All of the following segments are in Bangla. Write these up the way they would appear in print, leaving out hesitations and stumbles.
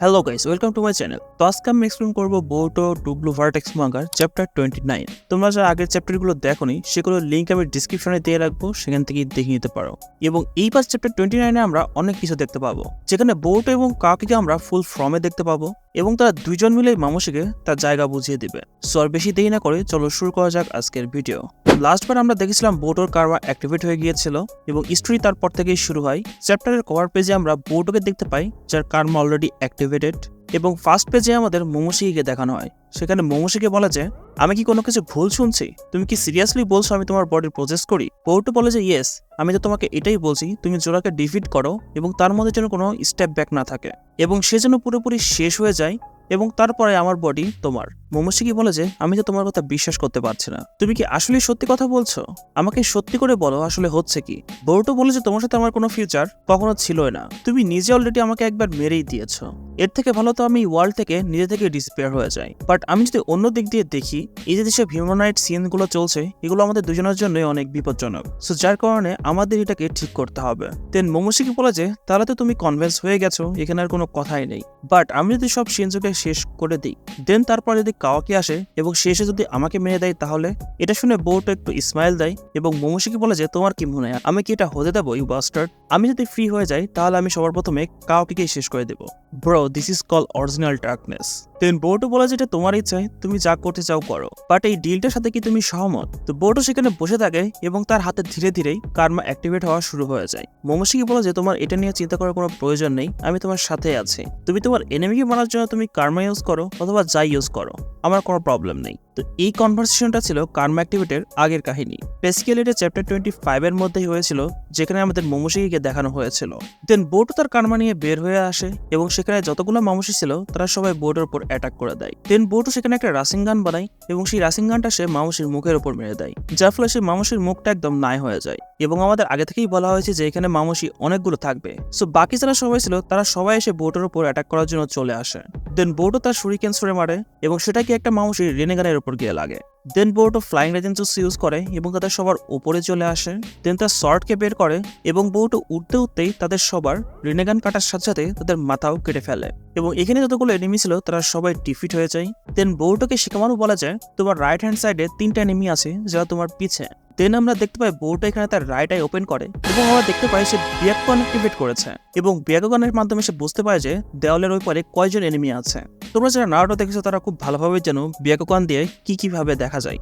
Hello guys, welcome to my channel. তো আজকে আমি এক্সপ্লেন করবো বোর্টো টু ব্লু ভার্টেক্স মাঙ্গার চ্যাপ্টার 29। তোমরা যারা আগের চ্যাপ্টারগুলো দেখোনি সেগুলোর লিঙ্ক আমি ডিসক্রিপশনে দিয়ে রাখবো, সেখান থেকে দেখে নিতে পারো। এবং এই পাঁচ চ্যাপ্টার 29-এ আমরা অনেক কিছু দেখতে পাবো, যেখানে বোর্টো এবং কাকিকে আমরা ফুল ফর্মে দেখতে পাবো এবং তারা দুইজন মিলে মামুশিকে তার জায়গা বুঝিয়ে দিবে। সো আর বেশি দেরি না করে চলো শুরু করা যাক আজকের ভিডিও। লাস্টবার আমরা দেখেছিলাম বোর্টোর কার্মা অ্যাক্টিভেট হয়ে গিয়েছিল এবং স্টোরি তারপর থেকেই শুরু হয়। চ্যাপ্টারের কভার পেজে আমরা বোর্টোকে দেখতে পাই, যার কার্মা অলরেডি অ্যাক্টিভেটেড, এবং ফার্স্ট পেজে আমাদের মোমোশিকে দেখানো হয়। সেখানে মোমোশিকে বলা যে, আমি কি কোনো কিছু ভুল শুনছি? তুমি কি সিরিয়াসলি বলছো আমি তোমার বডি প্রসেস করি? বোর্টো বলে যে ইয়েস, আমি তো তোমাকে এটাই বলছি, তুমি জোরাকে ডিফিট করো এবং তার মধ্যে যেন কোনো স্টেপ ব্যাক না থাকে এবং সে যেন পুরোপুরি শেষ হয়ে যায় এবং তারপরে আমার বডি তোমার। মোমোশিকি বলে যে, আমি তো তোমার কথা বিশ্বাস করতে পারছি না, তুমি কি আসলে সত্যি কথা বলছো? আমাকে সত্যি করে বলো আসলে হচ্ছে কি? বোর্টো বলে যে, তোমার সাথে আমার কোনো ফিউচার কখনো ছিলই না, তুমি নিজে অলরেডি আমাকে একবার মেরেই দিয়েছো। এর থেকে ভালো তো আমি ওয়ার্ল্ড থেকে নিজে থেকে ডিসপেয়ার হয়ে যাই। বাট আমি যদি অন্য দিক দিয়ে দেখি, এই যে দেশে হিউম্যানাইট সিনগুলো চলছে, এগুলো আমাদের দুজনের জন্যই অনেক বিপজ্জনক। সো যার কারণে আমাদের এটাকে ঠিক করতে হবে। দেন মোমোশিকি বলে যে, তাহলে তো তুমি কনভিন্স হয়ে গেছো, এখানে আর কোনো কথাই নেই। বাট আমি যদি সব শিনজোকে শেষ করে দিই, দেন তারপর যদি কাওয়াকি আসে এবং শেষে যদি আমাকে মেরে দেয়, তাহলে এটা শুনে বোর্টো একটু স্মাইল দেয় এবং মোমোশিকি বলে যে, তোমার কি মনে হয় আমি কি এটা হতে দেবো ইউ বাস্টার্ড? আমি যদি ফ্রি হয়ে যাই তাহলে আমি সবার প্রথমে কাওয়াকিকেই শেষ করে দেবো। Bro, this is call original darkness. Then Boruto বলে যে, এটা তোমার ইচ্ছায়, তুমি যা করতে চাও করো, বাট এই ডিলটার সাথে কি তুমি সহমত? তো বোর্টো সেখানে বসে থাকে এবং তার হাতে ধীরে ধীরেই কার্মা অ্যাক্টিভেট হওয়া শুরু হয়ে যায়। মোমোশিকি বলে যে, তোমার এটা নিয়ে চিন্তা করার কোনো প্রয়োজন নেই, আমি তোমার সাথে আছি। তুমি তোমার এনিমিকে মারার জন্য তুমি কার্মা ইউজ করো অথবা যাই ইউজ করো, আমার কোনো প্রবলেম নেই। তো এই কনভারসেশনটা ছিল কার্মা অ্যাক্টিভেটের আগের কাহিনী। বেসিক্যালি এটা চ্যাপ্টার 25-এর মধ্যেই হয়েছিল, যেখানে আমাদের মোমোশিকিকে দেখানো হয়েছিল। দেন বোর্টো তার কার্মা নিয়ে বের হয়ে আসে এবং সেখানে যতগুলো মামুশি ছিল তারা সবাই বোর্টোর উপর অ্যাটাক করে দেয়। দেন বোর্টো সেখানে একটা রাসিং গান বানায় এবং সেই রাসিং গানটা সে মামুশির মুখের উপর মেরে দেয়, যার ফলে সেই মামুশির মুখটা একদম নাই হয়ে যায়। এবং আমাদের আগে থেকেই বলা হয়েছে যে এখানে মামুশি অনেকগুলো থাকবে। সো বাকি যারা সবাই ছিল তারা সবাই এসে বোর্টোর উপর অ্যাটাক করার জন্য চলে আসে। দেন বোর্টো তার শুরিকেন ছুড়ে মারে এবং সেটা কি একটা মামুশির রেনেগানের উপর গিয়ে লাগে। দেন বোর্টো ফ্লাইং রেজেন্স ইউজ করে এবং তাদের সবার উপরে চলে আসে। দেন তার শর্টকে বের করে এবং বোর্টো উঠতে উঠতেই তাদের সবার রেনেগান কাটার সাথে সাথে তাদের মাথাও কেটে ফেলে এবং এখানে যতগুলো এনিমি ছিল তারা সবাই ডিফিট হয়ে যায়। দেন বোর্টোকে শিকামারু বলা যায়, তোমার রাইট হ্যান্ড সাইডে 3টা এনিমি আছে যারা তোমার পিছে। দেন আমরা দেখতে পাই বোর্টো এখানে তার রাইট আই ওপেন করে এবং আমরা দেখতে পাই সে বিয়াকুগান অ্যাক্টিভেট করেছে এবং বিয়াকুগানের মাধ্যমে সে বুঝতে পারে যে দেওয়ালের ওই পারে কয়জন এনিমি আছে। তোমরা যারা নারুটো দেখেছো তারা খুব ভালোভাবে জানো বিয়াকুগান দিয়ে কিভাবে দেখা যায়।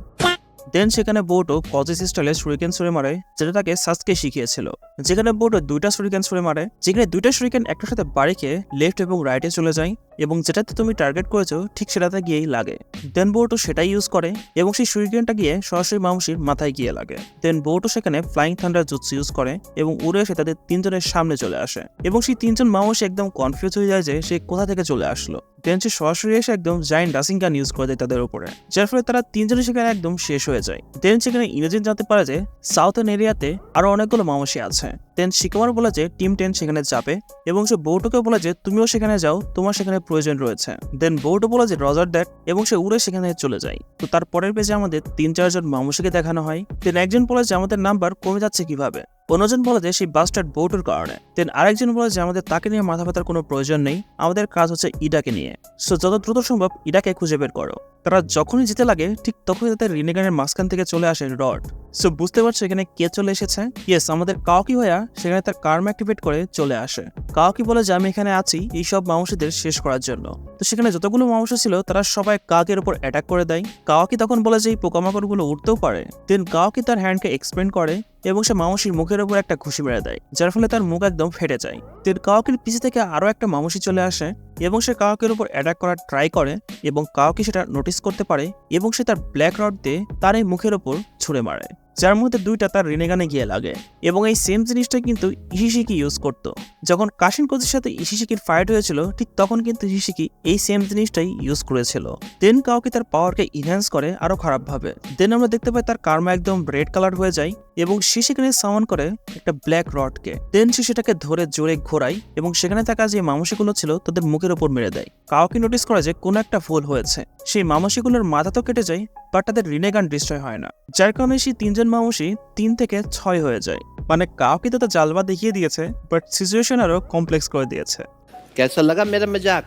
দেন সেখানে বোর্টো কজেস স্টাইলে শুরিকেন ছুড়ে মারে, যেটা তাকে সাসকে শিখিয়েছিল। যেখানে বোর্টো 2টা শুরিকেন ছুড়ে মারে, যেখানে 2টা শুরিকেন একটার সাথে বাড়ি খেয়ে লেফট এবং রাইটে চলে যায় এবং যেটাতে তুমি টার্গেট করেছো ঠিক সেটাতে গিয়েই লাগে। দেন বোর্টো সেটাই ইউজ করে এবং সেই শুরিকেনটা গিয়ে সরাসরি মামুশির মাথায় গিয়ে লাগে। দেন বোর্টো সেখানে ফ্লাইং থান্ডার জুৎসু ইউজ করে এবং উড়ে এসে তাদের 3জনের সামনে চলে আসে এবং সেই 3জন মামুশি একদম কনফিউজ হয়ে যায় যে সে কোথা থেকে চলে আসলো। দেন সে সরাসরি এসে একদম জায়ান্ট রাসিং গান ইউজ করে দেয় তাদের উপরে, যার ফলে তারা 3জনে সেখানে একদম শেষ হয়ে যায়। দেন সেখানে ইনোজেন জানতে পারে যে সাউথার্ন এরিয়াতে আরো অনেকগুলো মামুশি আছে। দেন শিকামারু বলে যে টিম 10 সেখানে যাবে এবং সে বোর্টোকে বলে যে, তুমিও সেখানে যাও, তোমার সেখানে প্রয়োজন রয়েছে। দেন বোর্টো বলে যে রজার দ্যাট এবং সে উড়ে সেখানে চলে যায়। তো তার পরের পেজে আমাদের 3-4জন মামুশিকে দেখানো হয়। দেন একজন বলে যে, আমাদের নাম্বার কমে যাচ্ছে কিভাবে? অন্যজন বলে যে সেই বাস্টার্ড বোর্টোর কারণে। দেন আরেকজন বলে যে, আমাদের তাকে নিয়ে মাথা ব্যথার কোনো প্রয়োজন নেই, আমাদের কাজ হচ্ছে ইডাকে নিয়ে। সো যত দ্রুত সম্ভব ইডাকে খুঁজে বের করো। তারা যখনই যেতে লাগে ঠিক তখনই তাদের রিনেগানের মাঝখান থেকে চলে আসে রড। সো বুঝতে পারছো এখানে কে চলে এসেছে? ইয়েস, আমাদের কাওয়াকি ভাইয়া সেখানে তার কার্মা অ্যাক্টিভেট করে চলে আসে। কাওয়াকি বলে যে, আমি এখানে আছি এই সব মামুশিদের শেষ করার জন্য। তো সেখানে যতগুলো মামুশি ছিল তারা সবাই কাকের উপর অ্যাটাক করে দেয়। কাওয়াকি তখন বলে যে এই পোকামাকড়গুলো উঠতেও পারে। দেন কাওয়াকি তার হ্যান্ডকে এক্সপ্যান্ড করে এবং সে মামুশির মুখের উপর একটা ঘুষি মেরে দেয়, যার ফলে তার মুখ একদম ফেটে যায়। দেন কাওয়াকির পিছে থেকে আরো একটা মামুশি চলে আসে এবং সে কাওয়াকির উপর অ্যাটাক করার ট্রাই করে এবং কাওয়াকি সেটা নোটিস করতে পারে এবং সে তার ব্ল্যাক রড দিয়ে তার এই মুখের উপর ছুঁড়ে মারে, যার মধ্যে 2টা তার রিনেগানে গিয়ে লাগে। এবং এই সেম জিনিসটা কিন্তু ইশিশিকি ইউজ করতো। যখন কাশিন কোজির সাথে ইশিশিকির ফাইট হয়েছিল ঠিক তখন কিন্তু ইশিশিকি এই সেম জিনিসটাই ইউজ করেছিল। দেন কাওয়াকি তার পাওয়ারকে ইনহ্যান্স করে আরো খারাপ ভাবে। দেন আমরা দেখতে পাই তার কার্মা একদম রেড কালার হয়ে যায় এবং সে সেখানে সামন করে একটা ব্ল্যাক রডকে। দেন সে সেটাকে ধরে জোরে ঘোরায় এবং সেখানে থাকা যে মামুশিগুলো ছিল তাদের মুখের উপর মেরে দেয়। কাওয়াকি নোটিস করে যে কোনো একটা ভুল হয়েছে, সেই মামুশিগুলোর মাথা তো কেটে যায় বাট তাদের রিনেগান ডিস্ট্রয় হয় না, যার কারণে সেই 3জন মামুশি 3 থেকে 6 হয়ে যায়। মানে কাওয়াকি তো জালবা দেখিয়ে দিয়েছে বাট সিচুয়েশন আরো কমপ্লেক্স করে দিয়েছে। कैसा लगा मेरा मजाक?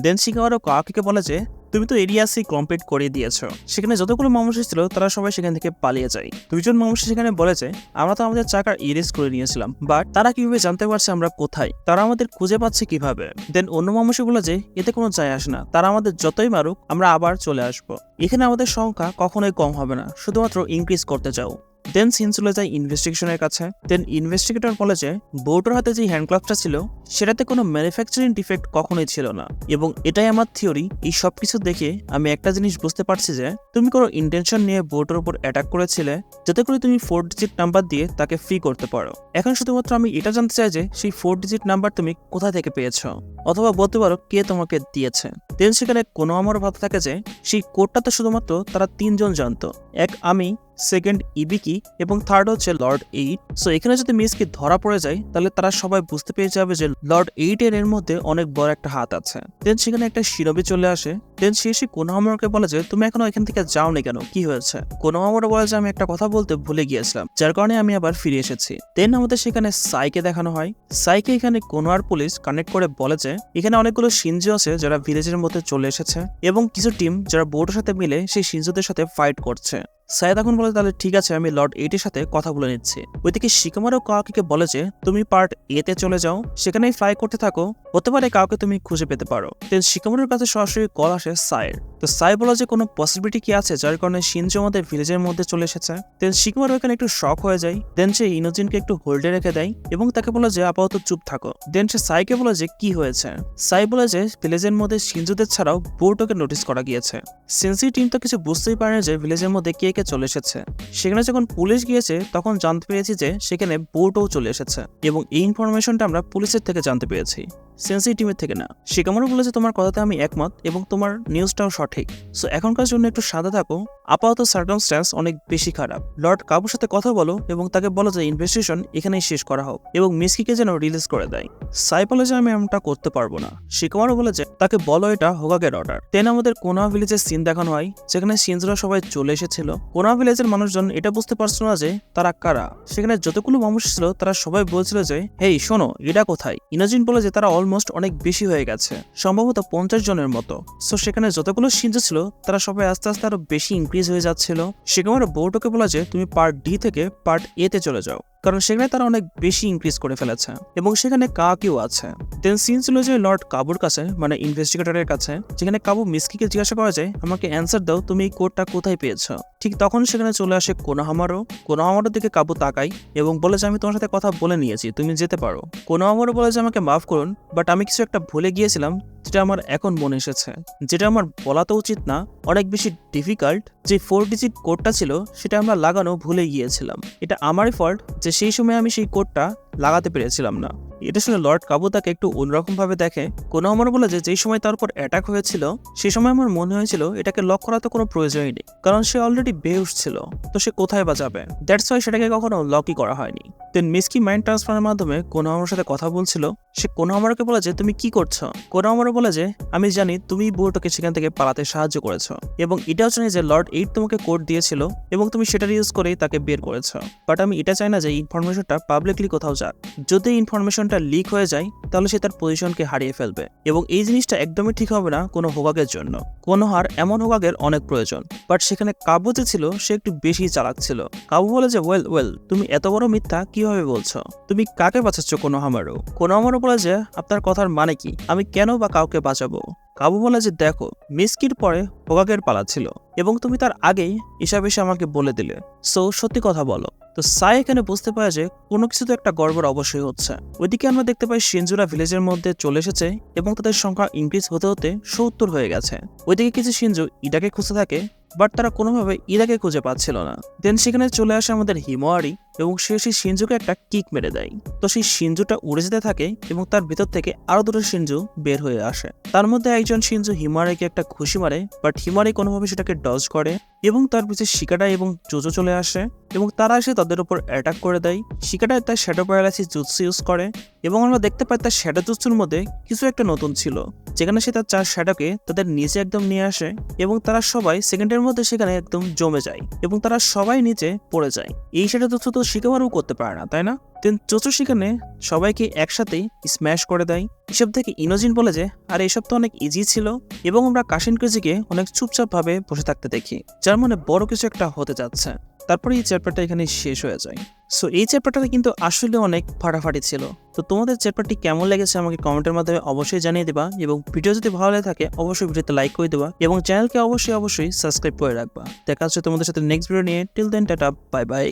দেন শিকামারু কাওয়াকিকে বলে যে তুমি তো এরিয়া সি কমপ্লিট করে দিয়েছো। সেখানে যতগুলো মানুষ ছিল তারা সবাই সেখান থেকে পালিয়ে যায়। দুইজন মানুষ সেখানে বলে যে আমরা তো আমাদের চাকার ইরেজ করে নিয়েছিলাম, বাট তারা কিভাবে জানতে পারছে আমরা কোথায়, তারা আমাদের খুঁজে পাচ্ছে কিভাবে। দেন অন্য মানুষ বলে যে এতে কোনো যায় আসে না, তারা আমাদের যতই মারুক আমরা আবার চলে আসবো। এখানে আমাদের সংখ্যা কখনোই কম হবে না, শুধুমাত্র ইনক্রিজ করতে চাও। দেন সিন চলে যায় ইনভেস্টিগেশনের কাছে। দেন ইনভেস্টিগেটর বলে যে বোর্ডের হাতে যে হ্যান্ডগ্লাভসটা ছিল সেটাতে কোনো ম্যানুফ্যাকচারিং ডিফেক্ট কখনোই ছিল না, এবং এটাই আমার থিওরি। এই সবকিছু দেখে আমি একটা জিনিস বুঝতে পারছি যে তুমি কোনো ইন্টেনশন নিয়ে বোর্ডের উপর অ্যাটাক করেছিলে যাতে করে তুমি 4 ডিজিট নাম্বার দিয়ে তাকে ফ্রি করতে পারো। এখন শুধুমাত্র আমি এটা জানতে চাই যে সেই 4 ডিজিট নাম্বার তুমি কোথা থেকে পেয়েছো, অথবা বলতে পারো কে তোমাকে দিয়েছে। দেন সেখানে কোনো আমার ভাবতে থাকে যে সেই কোডটা তো শুধুমাত্র তারা 3 জন জানতো, এক আমি, সেকেন্ড ইবিকি এবং থার্ড হচ্ছে লর্ড 8। সো এখানে যদি মিসকে ধরা পড়ে যায় তাহলে তারা সবাই বুঝতে পেরে যাবে যে লর্ড 8 এর মধ্যে অনেক বড় একটা হাত আছে। দেন সেখানে একটা শিরবি চলে আসে। দেন সে কোনোহামারকে বলে যে তুমি এখনো এখান থেকে যাওনি কেন, কি হয়েছে? কোনোহামার বলে যে আমি একটা কথা বলতে ভুলে গিয়েছিলাম, যার কারণে আমি আবার ফিরে এসেছি। দেন আমাদের সেখানে সাইকে দেখানো হয়। সাইকে এখানে কোনোয়ার পুলিশ কানেক্ট করে বলে যে এখানে অনেকগুলো শিনজো আছে যারা ভিলেজের মধ্যে চলে এসেছে, এবং কিছু টিম যারা বোর্ডের সাথে মিলে সেই শিনজোদের সাথে ফাইট করছে। সাইদ এখন বলে তাহলে ঠিক আছে, আমি লর্ড 8 এর সাথে কথা বলে নিচ্ছি। ওইদিকে শিকামারু কাওয়াকিকে বলে যে তুমি পার্ট এ তে চলে যাও, সেখানেই ফ্লাই করতে থাকো, হতে পারে কাউকে তুমি খুঁজে পেতে পারো। দেন শিকামারুর কাছে সরাসরি কল আসে সাইর। তো সাই বলে যে কোনো পসিবিলিটি কি আছে যার কারণে শিনজো আমাদের ভিলেজের মধ্যে চলে এসেছে। দেন শিকামারু এখানে একটু শক হয়ে যায়। দেন সে ইনোজিনকে একটু হোল্ডে রেখে দেয় এবং তাকে বলে যে আপাতত চুপ থাকো। দেন সে সাইকে বলে যে কি হয়েছে। সাই বলে যে ভিলেজের মধ্যে শিনজোদের ছাড়াও বোর্ডকে নোটিস করা গিয়েছে। সেন্সি টিম তো কিছু বুঝতেই পারে যে ভিলেজের মধ্যে কে কে চলে এসেছে। সেখানে যখন পুলিশ গিয়েছে তখন জানতে পেরেছি যে সেখানে বোর্ডও চলে এসেছে, এবং এই ইনফরমেশনটা আমরা পুলিশের থেকে জানতে পেরেছি, সেন্সি টিমের থেকে না। শিকামারু বলেছে তোমার কথাতে আমি একমত এবং তোমার নিউজটাও সঠিক। সো এখনকার জন্য একটু সাদা থাকো, আপাতত সার্কামস্ট্যান্স অনেক বেশি খারাপ। লর্ড কাবুর সাথে কথা বলো এবং তাকে বলো যে ইনভেস্টিগেশন এখানেই শেষ করা হোক এবং মিসকিকে যেন রিলিজ করে দেয়। সাই বলে যে আমি এমনটা করতে পারবো না। শিকামারু বলে যে তাকে বলো এটা হোগাগের অর্ডার। দেন আমাদের কোনোয়া ভিলেজের সিন দেখানো হয়, যেখানে সিনজরা সবাই চলে এসেছিল। কোনোয়া ভিলেজের মানুষজন এটা বুঝতে পারছিল না যে তারা কারা। সেখানে যতগুলো মানুষ ছিল তারা সবাই বলছিল যে হেই শোনো, এটা কোথায়? ইনোজিন বলে যে তারা অলমোস্ট অনেক বেশি হয়ে গেছে, সম্ভবত 50 জনের মতো। সো সেখানে যতগুলো শিনজো ছিল তারা সবাই আস্তে আস্তে আরো বেশি ইনক্রিজ হয়ে যাচ্ছিল। শিকামারু বোর্ডকে বলা যে তুমি পার্ট ডি থেকে পার্ট এ তে চলে যাও, কারণ সেখানে তারা অনেক বেশি ইনক্রিজ করে ফেলেছে এবং সেখানে কাওয়াকিও আছে। দেন সিন ছিল যে লর্ড কাবুর কাছে, মানে ইনভেস্টিগেটরের কাছে, যেখানে কাবু মিসকিকে জিজ্ঞাসা করা যায় আমাকে অ্যান্সার দাও, তুমি এই কোডটা কোথায় পেয়েছো। ঠিক তখন সেখানে চলে আসে কোনোহামারুর দিকে কাবু তাকাই এবং বলে যে আমি তোমার সাথে কথা বলে নিয়েছি, তুমি যেতে পারো। কোনোহামারু বলে যে আমাকে মাফ করুন, বাট আমি কিছু একটা ভুলে গিয়েছিলাম যেটা আমার এখন মনে এসেছে, যেটা আমার বলা তো উচিত না, অনেক বেশি ডিফিকাল্ট। যে 4 ডিজিট কোডটা ছিল সেটা আমরা লাগানো ভুলে গিয়েছিলাম। এটা আমারই ফল্ট যে সেই সময় আমি সেই কোডটা লাগাতে পেরেছিলাম না। এটা শুনে লর্ড কাবু তাকে একটু অন্যরকম ভাবে দেখে। কোনোহামারু বলে যে যেই সময় তার উপর অ্যাটাক হয়েছিল সেই সময় আমার মনে হয়েছিল এটাকে লক করা তো কোনো প্রয়োজনই নেই, কারণ সে অলরেডি বেহুশ ছিল, তো সে কোথায় বা যাবে। দ্যাটস ওয়াই সেটাকে কখনো লকই করা হয়নি। দেন মিসকি মাইন্ড ট্রান্সফারের মাধ্যমে কোনোহামারুর সাথে কথা বলছিল। সে কোনোহামারুকে বলে যে তুমি কি করছো। কোনোহামারু বলে যে আমি জানি তুমি বোর্ডকে সেখান থেকে পালাতে সাহায্য করেছো, এবং এটাও জানি যে লর্ড 8 তোমাকে কোড দিয়েছিল এবং তুমি সেটা ইউজ করেই তাকে বের করেছো। বাট আমি এটা চাই না যে ইনফরমেশনটা পাবলিকলি কোথাও যাক। যদি ইনফরমেশনটা লিক হয়ে যায় তাহলে সে তার পজিশনকে হারিয়ে ফেলবে, এবং এই জিনিসটা একদমই ঠিক হবে না কোনো হোগাগের জন্য। কোনোহার এমন হোগাগের অনেক প্রয়োজন। বাট সেখানে কাবু যে ছিল সে একটু বেশি চালাক ছিল। কাবু বলে যে ওয়েল তুমি এত বড় মিথ্যা কিভাবে বলছো, তুমি কাকে বাঁচাচ্ছ? কোনোহামারু বলে যে আপনার কথার মানে কি, আমি কেন বা কাউকে বাঁচাবো? কাবু বলে যে দেখো, মিসকির পরে হোগাগের পালা ছিল এবং তুমি তার আগেই এসব এসে আমাকে বলে দিলে, সো সত্যি কথা বলো। তো সাই এখানে বুঝতে পারে যে কোনো কিছু তো একটা গড়বড় অবশ্যই হচ্ছে। ওইদিকে আমরা দেখতে পাই শিনজোরা ভিলেজের মধ্যে চলে এসেছে এবং তাদের সংখ্যা ইনক্রিজ হতে হতে 70 হয়ে গেছে। ওইদিকে কিছু শিনজো ইডাকে খুঁজতে থাকে, বাট তারা কোনোভাবে ইডাকে খুঁজে পাচ্ছিল না। দেন সেখানে চলে আসে আমাদের হিমোয়ারি এবং সে সেই শিনজোকে একটা কিক মেরে দেয়। তো সেই শিনজোটা উড়ে যেতে থাকে এবং তার ভিতর থেকে আরো 2টো শিনজো বের হয়ে আসে। তার মধ্যে একজন শিনজো হিমারিকে একটা ঘুষি মারে, বাট হিমারি কোনোভাবে সেটাকে ডজ করে এবং তার পিছে শিকাটা এবং জোজো চলে আসে এবং তারা এসে তাদের উপর অ্যাটাক করে দেয়। শিকাটা তার শ্যাডো প্যারালাইসিস জুৎসু ইউজ করে এবং আমরা দেখতে পাই তার শ্যাডো জুৎসুর মধ্যে কিছু একটা নতুন ছিল, যেখানে সে তার 4 শ্যাডোকে তাদের নিচে একদম নিয়ে আসে এবং তারা সবাই সেকেন্ডের মধ্যে সেখানে একদম জমে যায় এবং তারা সবাই নিচে পড়ে যায়। এই শ্যাডো তো শুধু শিকামারু করতে পারে না, তাই না? দেন চোচো সেখানে সবাইকে একসাথেই স্ম্যাশ করে দেয়। এসব থেকে ইনোজিন বলে যে আর এসব তো অনেক ইজি ছিল এবং আমরা কাশিন ক্রেজিকে অনেক চুপচাপ ভাবে বসে থাকতে দেখি, যার মানে বড় কিছু একটা হতে যাচ্ছে। তারপরে এই চ্যাপ্টারটা এখানে শেষ হয়ে যায়। সো এই চ্যাপ্টারটা কিন্তু আসলে অনেক ফাটাফাটি ছিল। তো তোমাদের চ্যাপ্টারটি কেমন লেগেছে আমাকে কমেন্টের মাধ্যমে অবশ্যই জানিয়ে দেবা এবং ভিডিও যদি ভালো লাগে থাকে অবশ্যই ভিডিওতে লাইক করে দেবা এবং চ্যানেলকে অবশ্যই সাবস্ক্রাইব করে রাখবা। দেখা হচ্ছে তোমাদের সাথে নেক্সট ভিডিও নিয়ে। Till then tata, bye by.